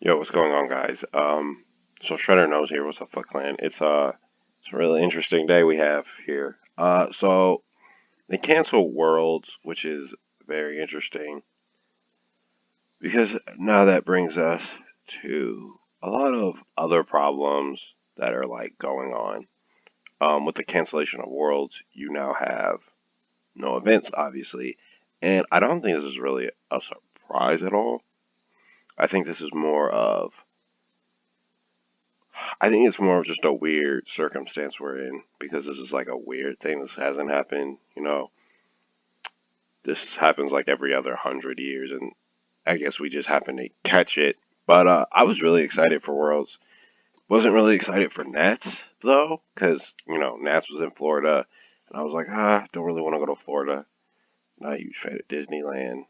Yo, what's going on, guys? So Shredder knows here. What's up, Foot Clan? It's a really interesting day we have here. So they cancel Worlds, which is very interesting because now that brings us to a lot of other problems that are like going on. With the cancellation of Worlds, you now have no events, obviously, and I don't think this is really a surprise at all. I think this is more of I think it's more of just a weird circumstance we're in because this is like a weird thing. This hasn't happened, this happens like every other 100 years, and I guess we just happened to catch it. But I was really excited for Worlds. Wasn't really excited for Nats though, because Nats was in Florida, and I was like, don't really want to go to Florida. Not a huge fan of Disneyland.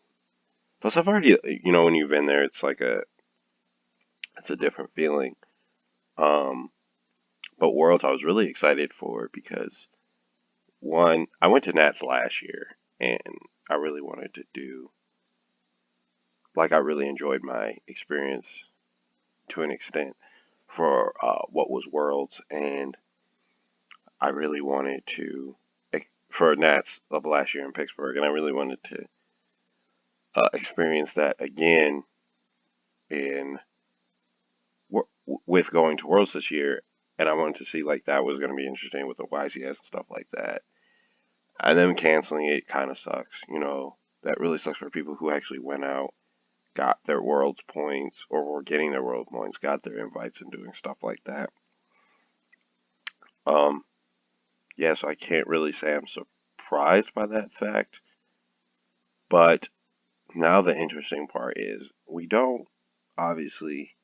Plus, I've already, when you've been there, it's a different feeling. Um, but Worlds, I was really excited for because one, I went to Nats last year and I really wanted to do, I really enjoyed my experience to an extent for what was Worlds, and I really wanted to, for Nats of last year in Pittsburgh, and I really wanted to experience that again in with going to Worlds this year, and I wanted to see like that was going to be interesting with the YCS and stuff like that. And then canceling it kind of sucks, that really sucks for people who actually went out, got their Worlds points, or were getting their World points, got their invites, and doing stuff like that. Um, yeah, so I can't really say I'm surprised by that fact. But now the interesting part is we don't, obviously,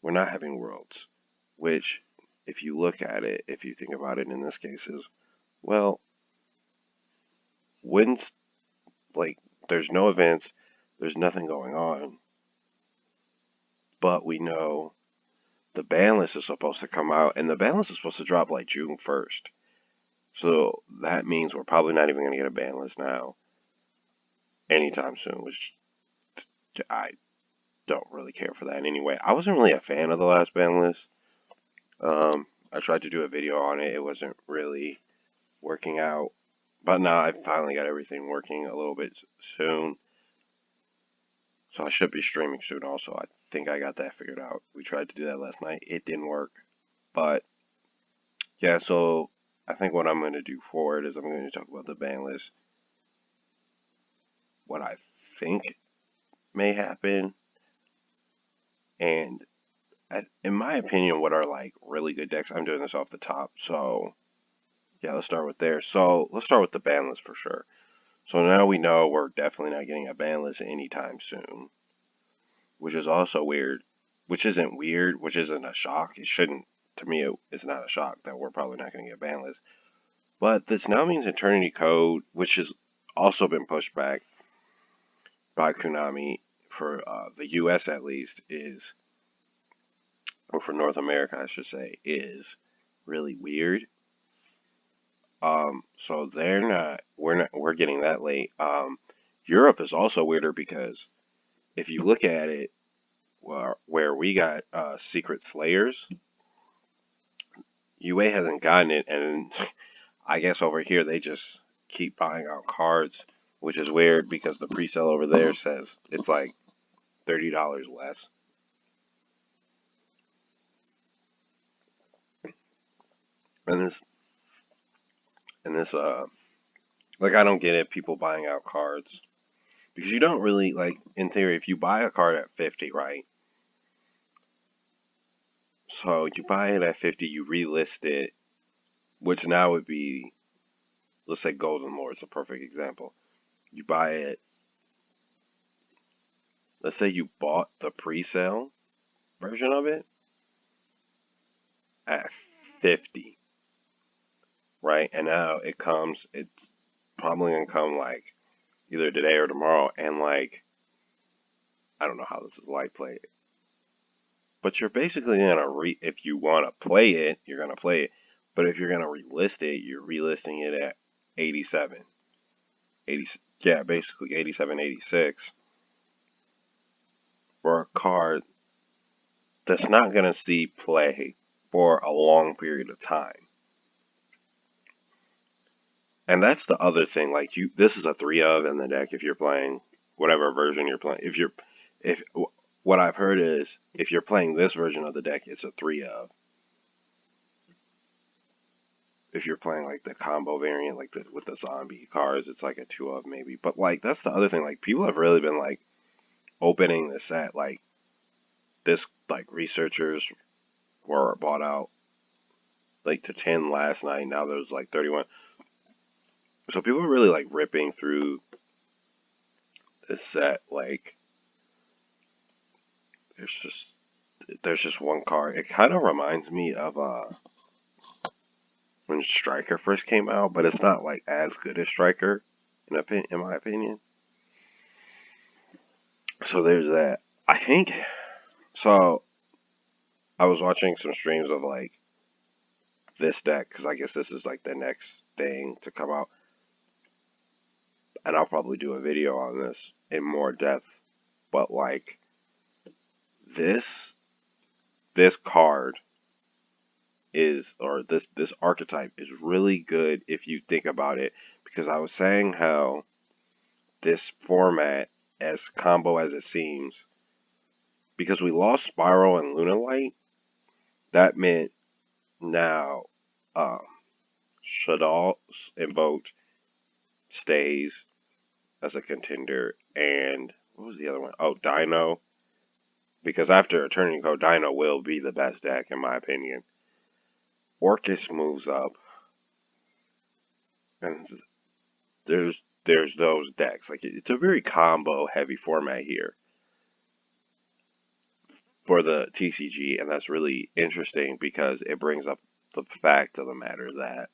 we're not having Worlds, which, if you look at it, if you think about it in this case, is, well, when's, like, there's no events, there's nothing going on, but we know the ban list is supposed to come out, and the ban list is supposed to drop like June 1st. So that means we're probably not even going to get a ban list now anytime soon, which I don't really care for that anyway. I wasn't really a fan of the last ban list. I tried to do a video on it. It wasn't really working out. But now I finally got everything working a little bit soon. So I should be streaming soon also. I think I got that figured out. We tried to do that last night. It didn't work. But yeah, so I think what I'm going to do forward is I'm going to talk about the ban list, what I think may happen, and in my opinion, what are like really good decks. I'm doing this off the top, so yeah, let's start with there. So let's start with the ban list for sure. So now we know we're definitely not getting a ban list anytime soon, which is also weird, which isn't weird, which isn't a shock. It shouldn't, to me, it's not a shock that we're probably not going to get a ban list. But this now means Eternity Code, which has also been pushed back by Konami for the US at least, or for North America, I should say, is really weird. So we're getting that late. Europe is also weirder because if you look at it, where we got Secret Slayers, UA hasn't gotten it, and I guess over here they just keep buying out cards, which is weird because the pre-sale over there says it's like $30 less. And this like I don't get it, people buying out cards. Because you don't really like in theory if you buy a card at 50, right? So you buy it at 50, you relist it, which now would be, let's say Golden Lord is a perfect example. You buy it, let's say you bought the pre-sale version of it at 50, right? And now it's probably gonna come like either today or tomorrow, and like I don't know how this is light play, but you're basically gonna if you want to play it, you're gonna play it. But if you're gonna relist it, you're relisting it at 87, 80, yeah, basically 87, 86 for a card that's not going to see play for a long period of time. And that's the other thing. Like this is a 3 of in the deck if you're playing whatever version you're playing. If what I've heard is if you're playing this version of the deck, it's a 3 of. If you're playing like the combo variant, like with the zombie cards, it's like a 2 of maybe. But like that's the other thing. Like people have really been like opening the set. Like this, like researchers were bought out like to 10 last night. Now there's like 31. So people are really like ripping through this set. Like there's just one card. It kind of reminds me of when Striker first came out, but it's not like as good as Striker in my opinion. So there's that. I think so. I was watching some streams of like this deck because I guess this is like the next thing to come out, and I'll probably do a video on this in more depth. But like this card is, or this archetype is really good if you think about it, because I was saying how this format, as combo as it seems, because we lost Spiral and Lunalight, that meant now Shadal's Invoked stays as a contender, and what was the other one? Oh, Dino. Because after a turning code, Dino will be the best deck in my opinion. Orcus moves up, and there's those decks. Like it's a very combo heavy format here for the TCG, and that's really interesting because it brings up the fact of the matter that,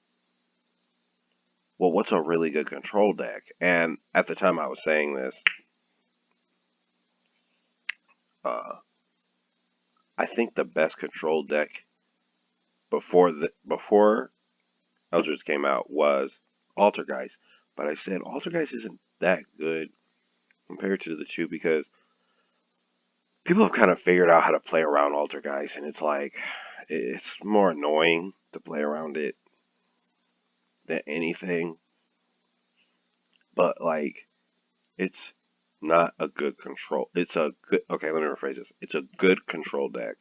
well, what's a really good control deck? And at the time I was saying this, I think the best control deck before Eldritch came out was Altergeist, but I said Altergeist isn't that good compared to the two because people have kind of figured out how to play around Altergeist, and it's like it's more annoying to play around it than anything. But like it's not a good control. It's a good, okay, let me rephrase this. It's a good control deck,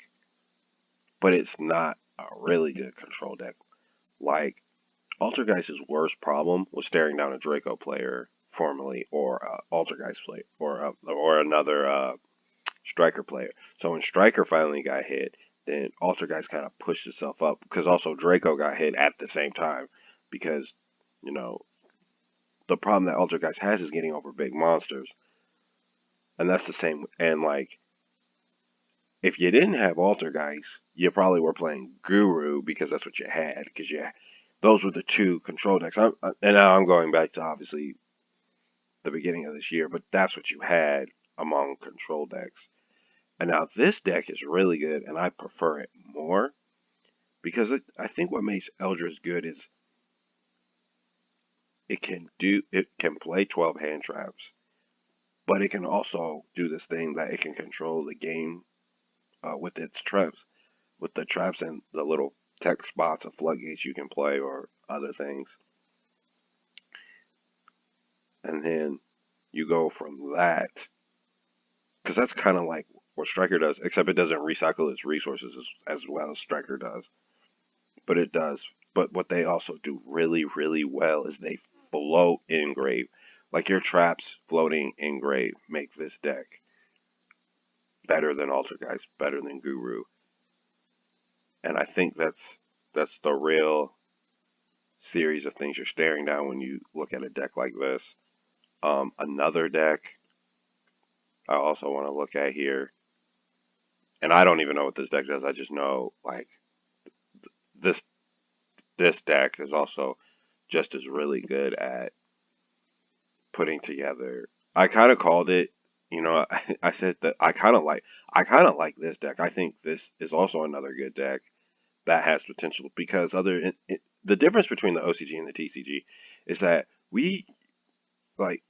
but it's not a really good control deck. Like Altergeist's worst problem was staring down a Draco player formerly, or Altergeist player, or another Striker player. So when Striker finally got hit, then Altergeist kind of pushed itself up because also Draco got hit at the same time because, you know, the problem that Altergeist has is getting over big monsters. And that's the same. And like, if you didn't have Altergeist, you probably were playing Guru because that's what you had. Because those were the two control decks. And now I'm going back to obviously the beginning of this year, but that's what you had among control decks. And now this deck is really good, and I prefer it more because I think what makes Eldritch good is it can play 12 hand traps, but it can also do this thing that it can control the game with its traps, with the traps and the little tech spots of floodgates you can play or other things. And then you go from that, because that's kind of like what Striker does, except it doesn't recycle its resources as well as Striker does. But it does. But what they also do really, really well is they float in grave. Like your traps floating in grave make this deck better than Altergeist, better than Guru. And I think that's the real series of things you're staring down when you look at a deck like this. Another deck I also want to look at here, and I don't even know what this deck does. I just know like this deck is also just as really good at putting together. I kind of called it, you know, I said that I kind of like this deck. I think this is also another good deck that has potential because the difference between the OCG and the TCG is that we like,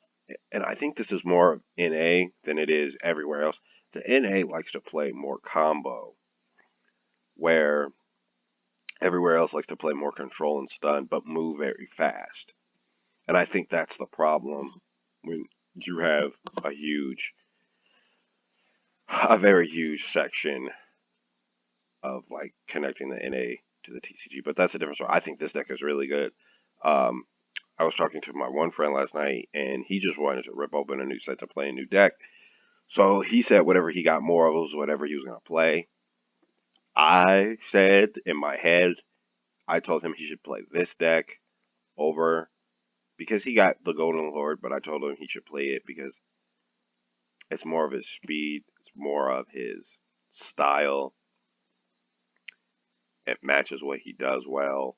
and I think this is more NA than it is everywhere else. The NA likes to play more combo. where everywhere else likes to play more control and stun, but move very fast. And I think that's the problem when you have a very huge section of like connecting the NA to the TCG. But that's a different story. I think this deck is really good. Um, I was talking to my one friend last night, and he just wanted to rip open a new set to play a new deck. So he said whatever he got more of was whatever he was going to play. I said in my head, I told him he should play this deck over because he got the Golden Lord, but I told him he should play it because it's more of his speed, it's more of his style. It matches what he does well.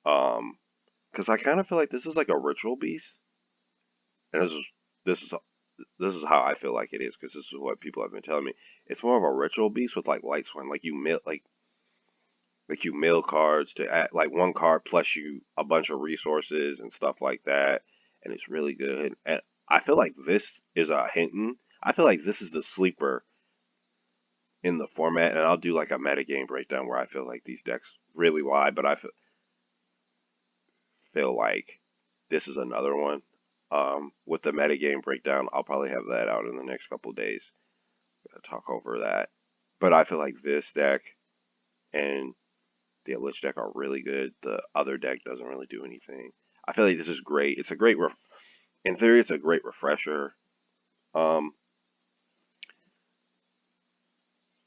Because I kind of feel like this is like a ritual beast, and this is this is how I feel like it is because this is what people have been telling me. It's more of a ritual beast with like light swing, like you mill cards to add like one card plus you a bunch of resources and stuff like that, and it's really good. And I feel like this is a Hinton. I feel like this is the sleeper in the format, and I'll do like a metagame breakdown where I feel like these decks really wide, but I feel like this is another one. With the metagame breakdown, I'll probably have that out in the next couple of days. I'll talk over that. But I feel like this deck and the Lich deck are really good. The other deck doesn't really do anything. I feel like this is great. It's a great, in theory, it's a great refresher. Um,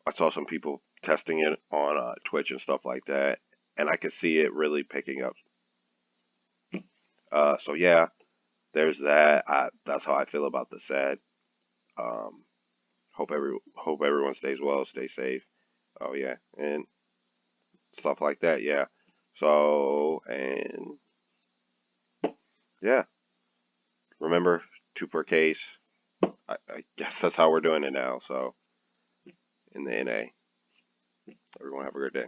I saw some people testing it on Twitch and stuff like that, and I could see it really picking up. So yeah, there's that. That's how I feel about the set. Um, hope everyone stays well, stay safe. Oh yeah, and stuff like that. Yeah. So and yeah, remember 2 per case. I guess that's how we're doing it now. So in the NA, everyone have a great day.